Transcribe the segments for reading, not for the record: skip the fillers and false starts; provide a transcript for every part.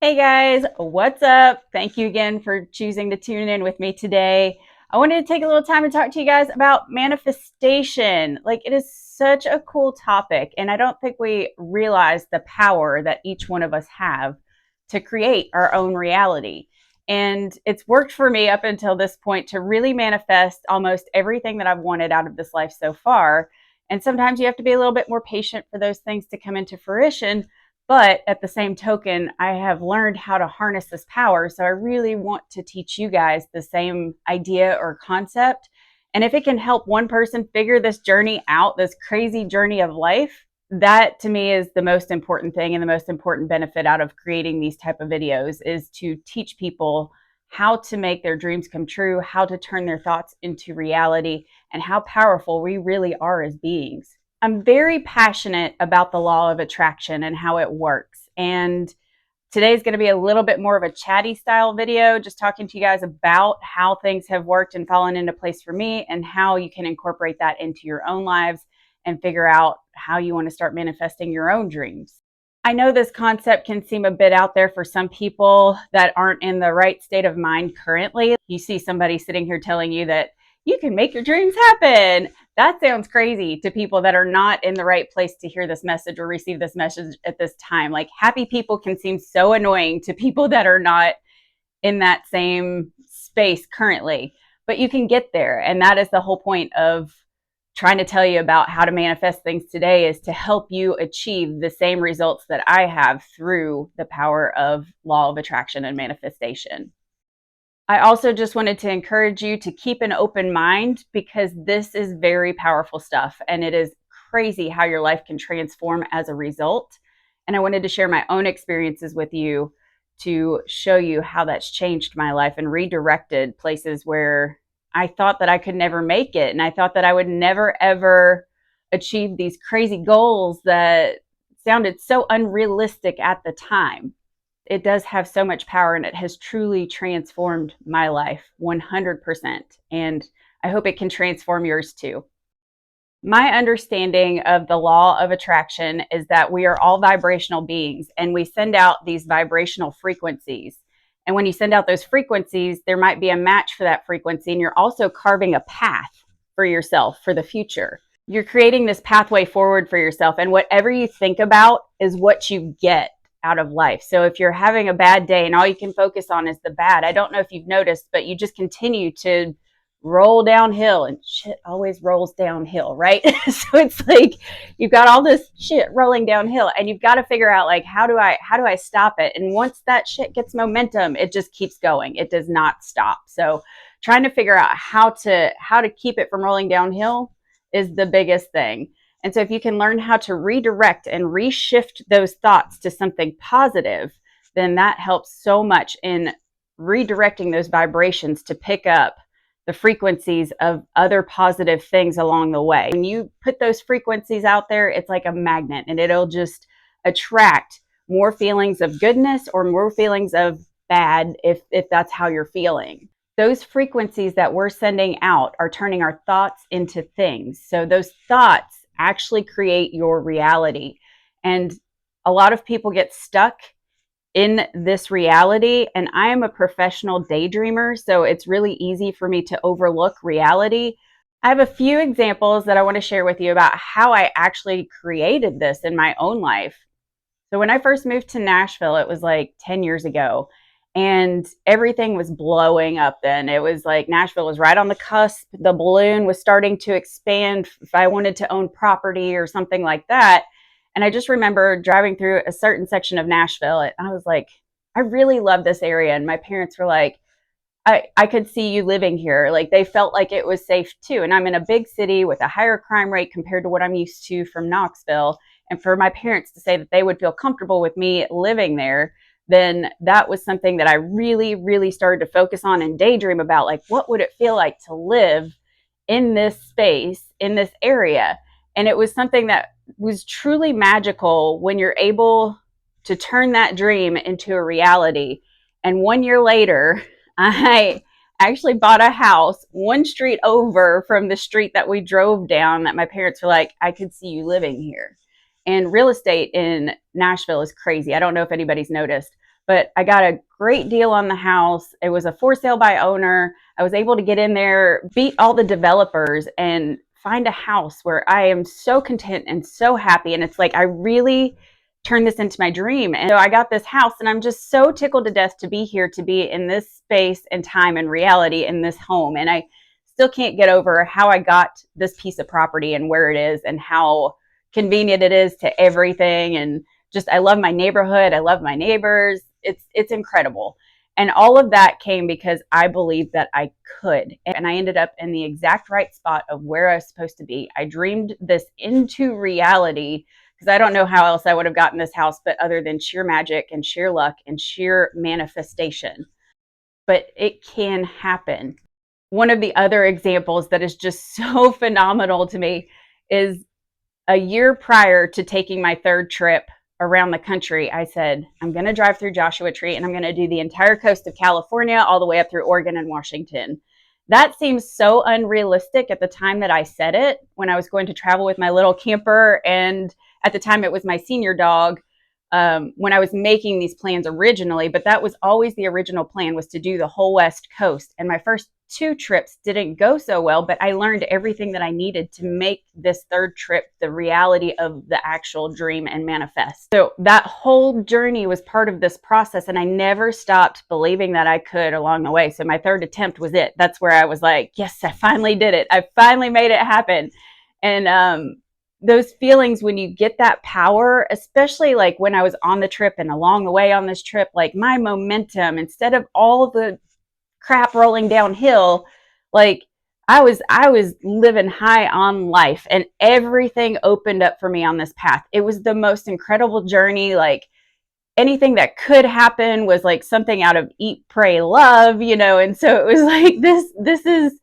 Hey guys, what's up? Thank you again for choosing to tune in with me today. I wanted to take a little time to talk to you guys about manifestation. It is such a cool topic, and I don't think we realize the power that each one of us have to create our own reality. And it's worked for me up until this point to really manifest almost everything that I've wanted out of this life so far. And sometimes you have to be a little bit more patient for those things to come into fruition, but at the same token, I have learned how to harness this power. So I really want to teach you guys the same idea or concept. And if it can help one person figure this journey out, this crazy journey of life, that to me is the most important thing, and the most important benefit out of creating these type of videos is to teach people how to make their dreams come true, how to turn their thoughts into reality, and how powerful we really are as beings. I'm very passionate about the law of attraction and how it works. And today's going to be a little bit more of a chatty style video, just talking to you guys about how things have worked and fallen into place for me, and how you can incorporate that into your own lives and figure out how you want to start manifesting your own dreams. I know this concept can seem a bit out there for some people that aren't in the right state of mind currently. You see somebody sitting here telling you that you can make your dreams happen. That sounds crazy to people that are not in the right place to hear this message or receive this message at this time. Like, happy people can seem so annoying to people that are not in that same space currently, but you can get there. And that is the whole point of trying to tell you about how to manifest things today, is to help you achieve the same results that I have through the power of law of attraction and manifestation. I also just wanted to encourage you to keep an open mind, because this is very powerful stuff, and it is crazy how your life can transform as a result. And I wanted to share my own experiences with you to show you how that's changed my life and redirected places where I thought that I could never make it. And I thought that I would never, ever achieve these crazy goals that sounded so unrealistic at the time. It does have so much power, and it has truly transformed my life 100%. And I hope it can transform yours too. My understanding of the law of attraction is that we are all vibrational beings, and we send out these vibrational frequencies. And when you send out those frequencies, there might be a match for that frequency, and you're also carving a path for yourself for the future. You're creating this pathway forward for yourself, and whatever you think about is what you get out of life. So if you're having a bad day and all you can focus on is the bad, I don't know if you've noticed, but you just continue to roll downhill, and shit always rolls downhill, right? So it's like you've got all this shit rolling downhill, and you've got to figure out, like, how do I stop it? And once that shit gets momentum, it just keeps going. It does not stop. So trying to figure out how to keep it from rolling downhill is the biggest thing. And so if you can learn how to redirect and reshift those thoughts to something positive, then that helps so much in redirecting those vibrations to pick up the frequencies of other positive things along the way. When you put those frequencies out there, it's like a magnet, and it'll just attract more feelings of goodness or more feelings of bad if that's how you're feeling. Those frequencies that we're sending out are turning our thoughts into things. So those thoughts actually create your reality. And a lot of people get stuck in this reality, and I am a professional daydreamer, so it's really easy for me to overlook reality. I have a few examples that I want to share with you about how I actually created this in my own life. So when I first moved to Nashville, it was like 10 years ago, and everything was blowing up then. It was like Nashville was right on the cusp. The balloon was starting to expand if I wanted to own property or something like that. And I just remember driving through a certain section of Nashville, and I was like, I really love this area. And my parents were like, I could see you living here. Like, they felt like it was safe too. And I'm in a big city with a higher crime rate compared to what I'm used to from Knoxville. And for my parents to say that they would feel comfortable with me living there, then that was something that I really, really started to focus on and daydream about. Like, what would it feel like to live in this space, in this area? And it was something that was truly magical when you're able to turn that dream into a reality. And 1 year later, I actually bought a house one street over from the street that we drove down, that my parents were like, I could see you living here. And real estate in Nashville is crazy. I don't know if anybody's noticed, but I got a great deal on the house. It was a for sale by owner. I was able to get in there, beat all the developers, and find a house where I am so content and so happy. And it's like, I really turned this into my dream. And so I got this house, and I'm just so tickled to death to be here, to be in this space and time and reality in this home. And I still can't get over how I got this piece of property and where it is and how convenient it is to everything. And just, I love my neighborhood. I love my neighbors. It's incredible. And all of that came because I believed that I could. And I ended up in the exact right spot of where I was supposed to be. I dreamed this into reality because I don't know how else I would have gotten this house, but other than sheer magic and sheer luck and sheer manifestation. But it can happen. One of the other examples that is just so phenomenal to me is a year prior to taking my third trip around the country, I said, I'm going to drive through Joshua Tree and I'm going to do the entire coast of California all the way up through Oregon and Washington. That seems so unrealistic at the time that I said it, when I was going to travel with my little camper. And at the time it was my senior dog, when I was making these plans originally, but that was always the original plan, was to do the whole West Coast. And my first 2 trips didn't go so well, but I learned everything that I needed to make this third trip the reality of the actual dream and manifest. So that whole journey was part of this process, and I never stopped believing that I could along the way. So my third attempt was it. That's where I was like, yes, I finally did it. I finally made it happen. And those feelings when you get that power, especially like when I was on the trip and along the way on this trip, like my momentum, instead of all the crap rolling downhill, like I was living high on life, and everything opened up for me on this path. It was the most incredible journey. Like anything that could happen was like something out of Eat, Pray, Love, and so it was like this is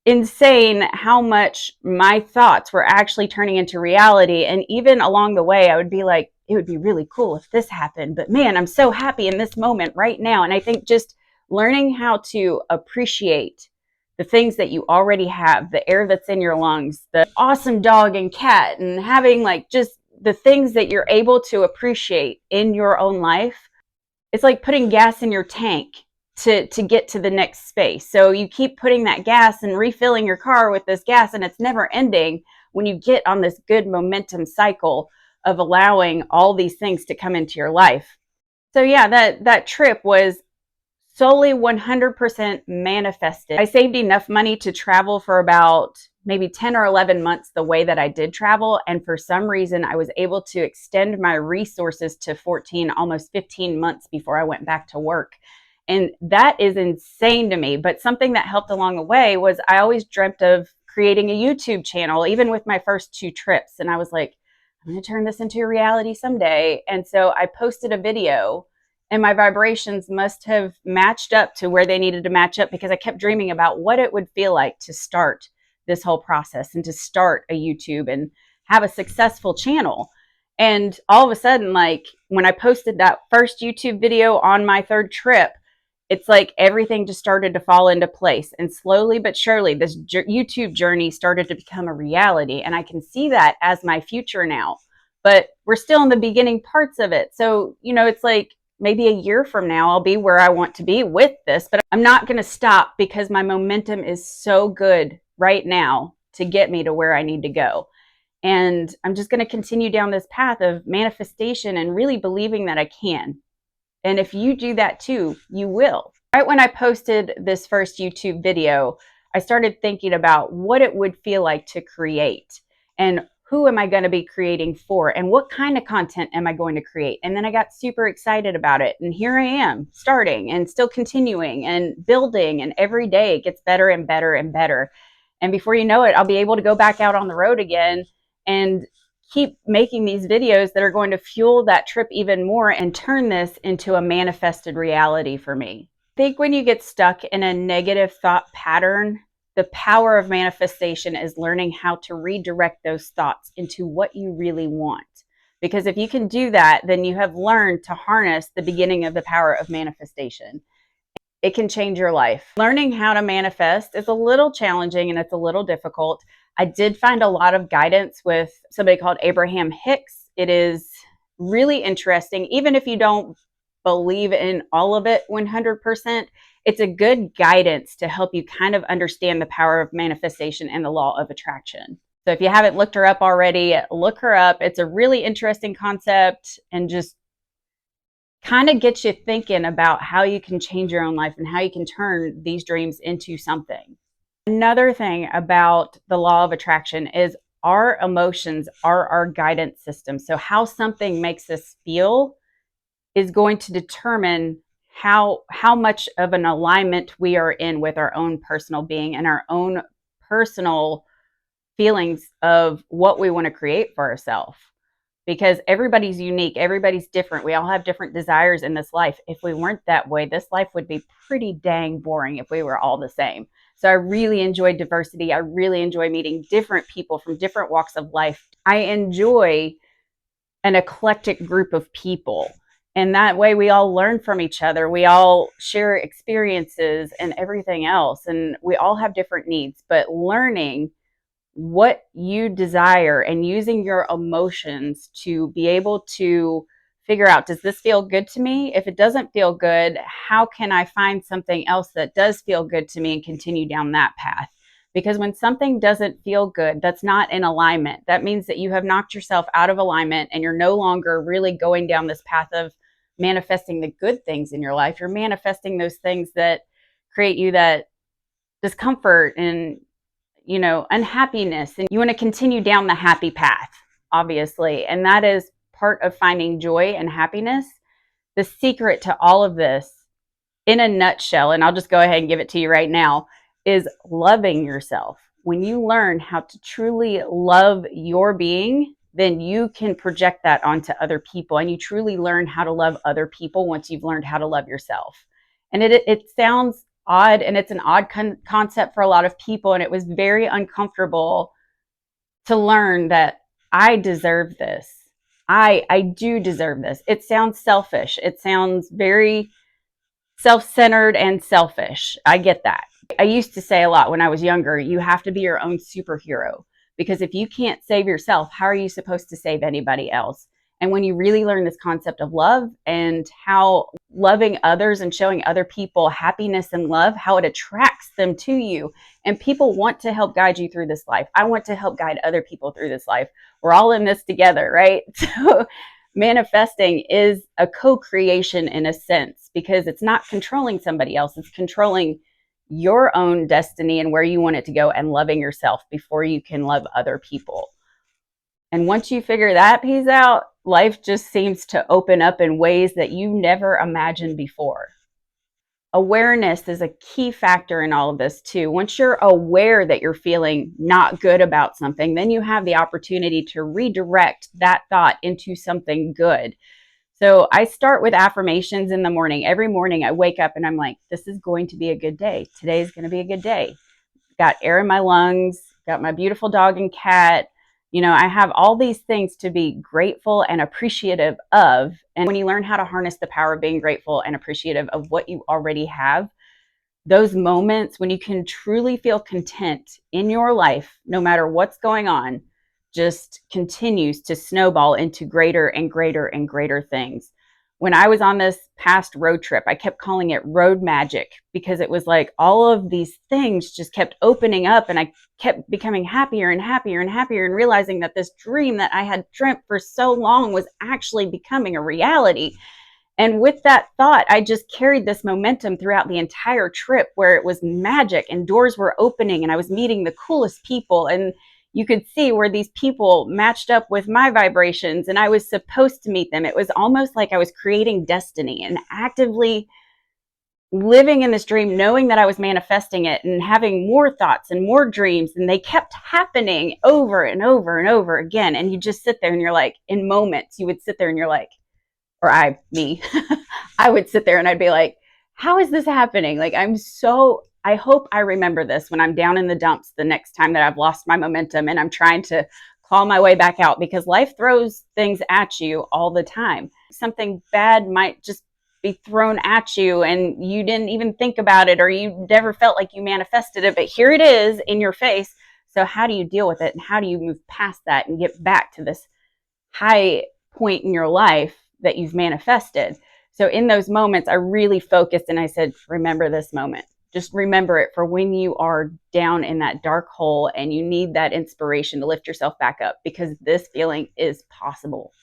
insane how much my thoughts were actually turning into reality. And even along the way, I would be like, it would be really cool if this happened, but man, I'm so happy in this moment right now. And I think just learning how to appreciate the things that you already have, the air that's in your lungs, the awesome dog and cat, and having like just the things that you're able to appreciate in your own life. It's like putting gas in your tank to get to the next space. So you keep putting that gas and refilling your car with this gas, and it's never ending when you get on this good momentum cycle of allowing all these things to come into your life. So yeah, that trip was solely 100% manifested. I saved enough money to travel for about maybe 10 or 11 months the way that I did travel. And for some reason, I was able to extend my resources to 14, almost 15 months before I went back to work. And that is insane to me. But something that helped along the way was I always dreamt of creating a YouTube channel, even with my first 2 trips. And I was like, I'm going to turn this into a reality someday. And so I posted a video, and my vibrations must have matched up to where they needed to match up, because I kept dreaming about what it would feel like to start this whole process and to start a YouTube and have a successful channel. And all of a sudden, like when I posted that first YouTube video on my third trip, it's like everything just started to fall into place. And slowly but surely, this YouTube journey started to become a reality. And I can see that as my future now. But we're still in the beginning parts of it. So, it's like maybe a year from now, I'll be where I want to be with this. But I'm not going to stop, because my momentum is so good right now to get me to where I need to go. And I'm just going to continue down this path of manifestation and really believing that I can. And if you do that too, you will. Right when I posted this first YouTube video, I started thinking about what it would feel like to create, and who am I going to be creating for, and what kind of content am I going to create. And then I got super excited about it. And here I am, starting and still continuing and building. And every day it gets better and better and better. And before you know it, I'll be able to go back out on the road again and keep making these videos that are going to fuel that trip even more and turn this into a manifested reality for me. I think when you get stuck in a negative thought pattern, the power of manifestation is learning how to redirect those thoughts into what you really want. Because if you can do that, then you have learned to harness the beginning of the power of manifestation. It can change your life. Learning how to manifest is a little challenging and it's a little difficult. I did find a lot of guidance with somebody called Abraham Hicks. It is really interesting. Even if you don't believe in all of it 100%. It's a good guidance to help you kind of understand the power of manifestation and the law of attraction. So if you haven't looked her up already, look her up. It's a really interesting concept and just kind of gets you thinking about how you can change your own life and how you can turn these dreams into something. Another thing about the law of attraction is our emotions are our guidance system. So how something makes us feel is going to determine how much of an alignment we are in with our own personal being and our own personal feelings of what we want to create for ourselves. Because everybody's unique, everybody's different. We all have different desires in this life. If we weren't that way, this life would be pretty dang boring if we were all the same. So I really enjoy diversity. I really enjoy meeting different people from different walks of life. I enjoy an eclectic group of people. And that way we all learn from each other. We all share experiences and everything else. And we all have different needs, but learning what you desire and using your emotions to be able to figure out, does this feel good to me? If it doesn't feel good, how can I find something else that does feel good to me and continue down that path? Because when something doesn't feel good, that's not in alignment. That means that you have knocked yourself out of alignment and you're no longer really going down this path of manifesting the good things in your life. You're manifesting those things that create you that discomfort and unhappiness. And you want to continue down the happy path, obviously. And that is part of finding joy and happiness. The secret to all of this, in a nutshell, and I'll just go ahead and give it to you right now, is loving yourself. When you learn how to truly love your being, then you can project that onto other people, and you truly learn how to love other people once you've learned how to love yourself. And it sounds odd, and it's an odd concept for a lot of people, and it was very uncomfortable to learn that I deserve this. I do deserve this. It sounds selfish. It sounds very self-centered and selfish. I get that. I used to say a lot when I was younger, you have to be your own superhero, because if you can't save yourself, how are you supposed to save anybody else? And when you really learn this concept of love and how loving others and showing other people happiness and love, how it attracts them to you, and people want to help guide you through this life. I want to help guide other people through this life. We're all in this together, right? So manifesting is a co-creation in a sense, because it's not controlling somebody else. It's controlling your own destiny and where you want it to go, and loving yourself before you can love other people. And once you figure that piece out, life just seems to open up in ways that you never imagined before. Awareness is a key factor in all of this too. Once you're aware that you're feeling not good about something, then you have the opportunity to redirect that thought into something good. So I start with affirmations in the morning. Every morning I wake up and I'm like, this is going to be a good day. Today's going to be a good day. Got air in my lungs, got my beautiful dog and cat. I have all these things to be grateful and appreciative of. And when you learn how to harness the power of being grateful and appreciative of what you already have, those moments when you can truly feel content in your life, no matter what's going on, just continues to snowball into greater and greater and greater things. When I was on this past road trip, I kept calling it road magic, because it was like all of these things just kept opening up, and I kept becoming happier and happier and happier, and realizing that this dream that I had dreamt for so long was actually becoming a reality. And with that thought, I just carried this momentum throughout the entire trip, where it was magic and doors were opening and I was meeting the coolest people. And you could see where these people matched up with my vibrations, and I was supposed to meet them. It was almost like I was creating destiny and actively living in this dream, knowing that I was manifesting it and having more thoughts and more dreams. And they kept happening over and over and over again. And you just sit there and you're like, in moments, you would sit there and you're like, or I would sit there and I'd be like, how is this happening? Like, I hope I remember this when I'm down in the dumps the next time that I've lost my momentum and I'm trying to claw my way back out, because life throws things at you all the time. Something bad might just be thrown at you and you didn't even think about it, or you never felt like you manifested it, but here it is in your face. So how do you deal with it, and how do you move past that and get back to this high point in your life that you've manifested? So in those moments, I really focused and I said, remember this moment. Just remember it for when you are down in that dark hole and you need that inspiration to lift yourself back up, because this feeling is possible.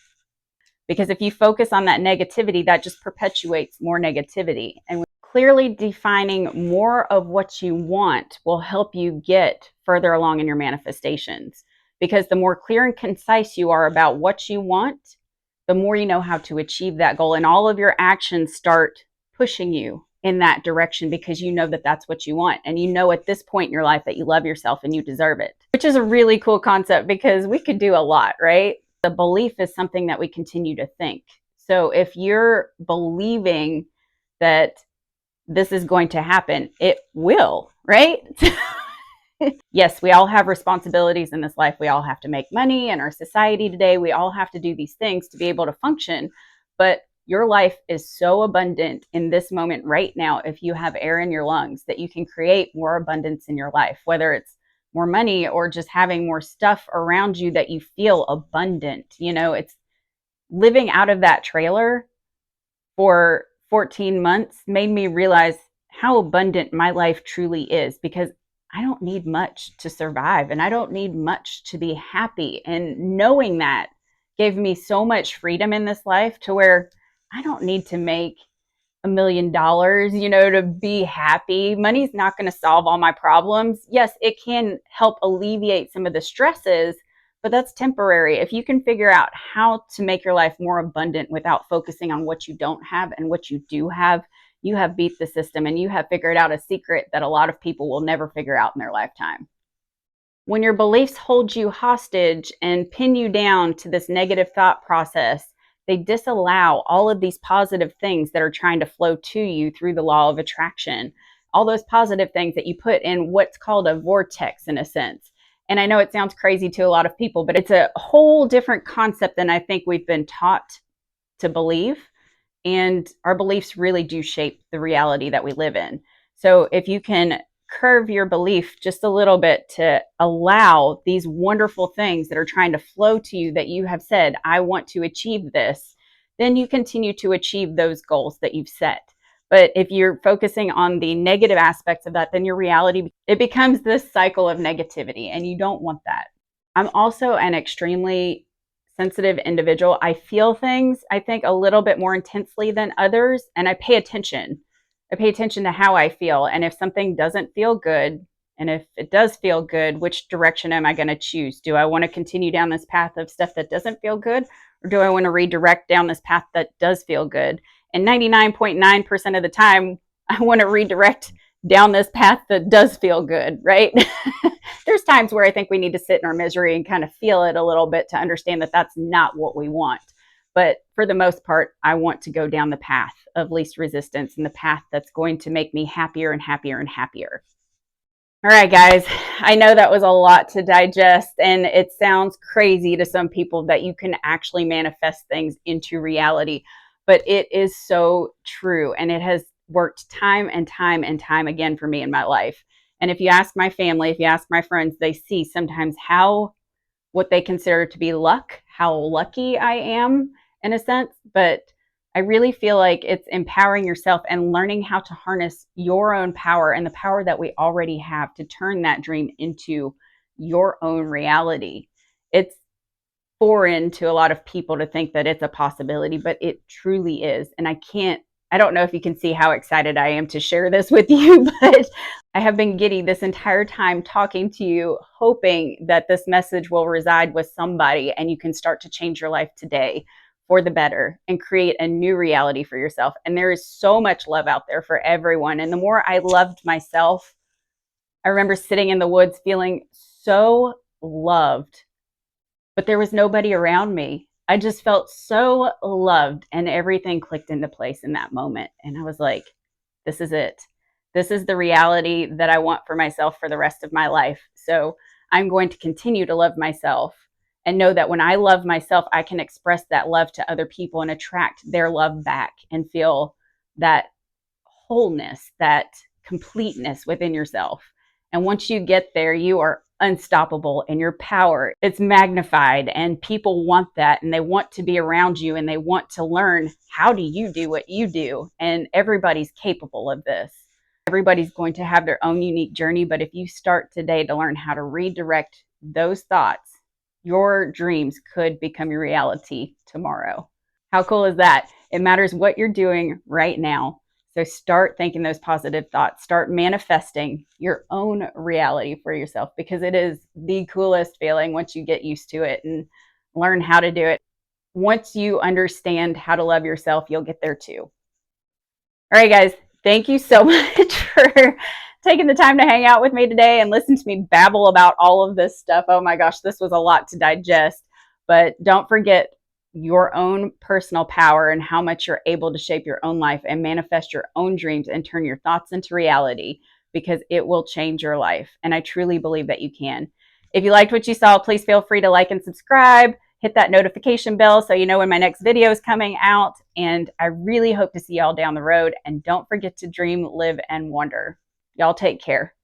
Because if you focus on that negativity, that just perpetuates more negativity. And clearly defining more of what you want will help you get further along in your manifestations. Because the more clear and concise you are about what you want, the more you know how to achieve that goal. And all of your actions start pushing you in that direction, because you know that that's what you want. And you know at this point in your life that you love yourself and you deserve it, which is a really cool concept, because we could do a lot, right? The belief is something that we continue to think. So if you're believing that this is going to happen, it will, right? Yes, we all have responsibilities in this life. We all have to make money in our society today. We all have to do these things to be able to function. But your life is so abundant in this moment right now, if you have air in your lungs, that you can create more abundance in your life, whether it's more money or just having more stuff around you that you feel abundant. You know, it's living out of that trailer for 14 months made me realize how abundant my life truly is, because I don't need much to survive and I don't need much to be happy. And knowing that gave me so much freedom in this life, to where I don't need to make $1 million, to be happy. Money's not going to solve all my problems. Yes, it can help alleviate some of the stresses, but that's temporary. If you can figure out how to make your life more abundant without focusing on what you don't have and what you do have, you have beat the system, and you have figured out a secret that a lot of people will never figure out in their lifetime. When your beliefs hold you hostage and pin you down to this negative thought process, they disallow all of these positive things that are trying to flow to you through the law of attraction. All those positive things that you put in what's called a vortex, in a sense. And I know it sounds crazy to a lot of people, but it's a whole different concept than I think we've been taught to believe. And our beliefs really do shape the reality that we live in. So if you can curve your belief just a little bit to allow these wonderful things that are trying to flow to you, that you have said, I want to achieve this, then you continue to achieve those goals that you've set. But if you're focusing on the negative aspects of that, then your reality, it becomes this cycle of negativity, and you don't want that. I'm also an extremely sensitive individual. I feel things, I think, a little bit more intensely than others, and I pay attention. I pay attention to how I feel. And if something doesn't feel good, and if it does feel good, which direction am I going to choose? Do I want to continue down this path of stuff that doesn't feel good? Or do I want to redirect down this path that does feel good? And 99.9% of the time, I want to redirect down this path that does feel good, right? There's times where I think we need to sit in our misery and kind of feel it a little bit to understand that that's not what we want. But for the most part, I want to go down the path of least resistance and the path that's going to make me happier and happier and happier. All right, guys, I know that was a lot to digest, and it sounds crazy to some people that you can actually manifest things into reality, but it is so true, and it has worked time and time and time again for me in my life. And if you ask my family, if you ask my friends, they see sometimes how what they consider to be luck, how lucky I am in a sense. But I really feel like it's empowering yourself and learning how to harness your own power and the power that we already have to turn that dream into your own reality. It's foreign to a lot of people to think that it's a possibility, but it truly is. And I don't know if you can see how excited I am to share this with you, but I have been giddy this entire time talking to you, hoping that this message will reside with somebody and you can start to change your life today for the better and create a new reality for yourself. And there is so much love out there for everyone. And the more I loved myself, I remember sitting in the woods feeling so loved, but there was nobody around me. I just felt so loved, and everything clicked into place in that moment. And I was like, this is it. This is the reality that I want for myself for the rest of my life. So I'm going to continue to love myself and know that when I love myself, I can express that love to other people and attract their love back and feel that wholeness, that completeness within yourself. And once you get there, you are unstoppable, and your power, it's magnified, and people want that, and they want to be around you, and they want to learn, how do you do what you do? And everybody's capable of this. Everybody's going to have their own unique journey, but if you start today to learn how to redirect those thoughts, your dreams could become your reality tomorrow. How cool is that? It matters what you're doing right now. So start thinking those positive thoughts. Start manifesting your own reality for yourself, because it is the coolest feeling once you get used to it and learn how to do it. Once you understand how to love yourself, you'll get there too. All right, guys, thank you so much for taking the time to hang out with me today and listen to me babble about all of this stuff. Oh my gosh, this was a lot to digest. But don't forget your own personal power and how much you're able to shape your own life and manifest your own dreams and turn your thoughts into reality, because it will change your life. And I truly believe that you can. If you liked what you saw, please feel free to like and subscribe. Hit that notification bell so you know when my next video is coming out. And I really hope to see y'all down the road. And don't forget to dream, live, and wonder. Y'all take care.